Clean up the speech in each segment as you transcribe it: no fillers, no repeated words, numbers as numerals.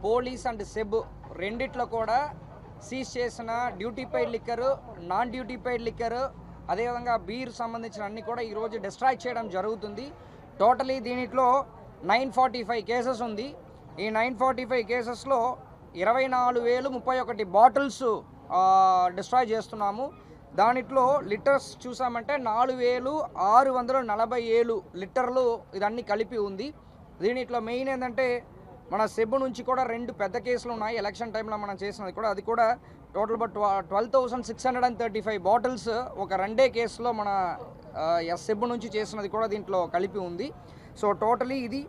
Police and SEB రెండిట్లో కూడా seize చేసిన duty paid liquor, non duty paid liquor, అదేవిధంగా బీర్ సంబంధించిన అన్ని కూడా ఈరోజు డిస్ట్రాయ్ చేయడం జరుగుతుంది. టోటలీ దీనిట్లో 945 కేసెస్ ఉంది. ఈ 945 కేసెస్లో 24,031 బాటిల్స్ డిస్ట్రాయ్ చేస్తున్నాము. దానిట్లో లిటర్స్ చూసామంటే 4,647 లిటర్లు ఇదన్నీ కలిపి ఉంది. దీనిట్లో మెయిన్ ఏంటంటే మన సెబ్ నుంచి కూడా 2 పెద్ద కేసులు ఉన్నాయి. ఎలక్షన్ టైంలో మనం చేసినది కూడా, అది కూడా టోటల్ 12,635 బాటిల్స్ ఒక 2 కేసులో మన సెబ్ నుంచి చేసినది కూడా దీంట్లో కలిపి ఉంది. సో టోటలీ ఇది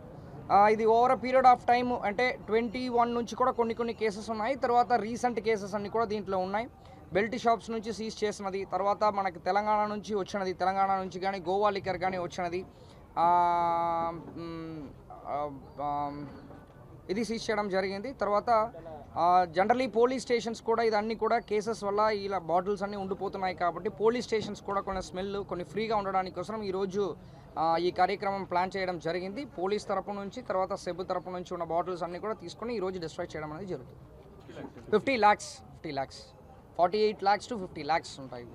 ఓవర్ పీరియడ్ ఆఫ్ టైమ్ అంటే 21 నుంచి కూడా కొన్ని కేసెస్ ఉన్నాయి. తర్వాత రీసెంట్ కేసెస్ అన్నీ కూడా దీంట్లో ఉన్నాయి. బెల్ట్ షాప్స్ నుంచి సీజ్ చేసినది, తర్వాత మనకి తెలంగాణ నుంచి వచ్చినది, తెలంగాణ నుంచి కానీ గోవా లిక్కర్ కానీ వచ్చినది, ఇది సీజ్ చేయడం జరిగింది. తర్వాత జనరలీ పోలీస్ స్టేషన్స్ కూడా ఇదన్నీ కూడా కేసెస్ వల్ల ఇలా బాటిల్స్ అన్నీ ఉండిపోతున్నాయి కాబట్టి పోలీస్ స్టేషన్స్ కూడా కొన్ని స్మెల్ కొన్ని ఫ్రీగా ఉండడానికి కోసం ఈరోజు ఈ కార్యక్రమం ప్లాన్ చేయడం జరిగింది. పోలీస్ తరపు నుంచి తర్వాత సెబ్ తరపు నుంచి ఉన్న బాటిల్స్ అన్నీ కూడా తీసుకొని ఈరోజు డిస్ట్రాయ్ చేయడం అనేది జరుగుతుంది. 50 lakhs 48 lakhs to 50 lakhs ఉంటాయి.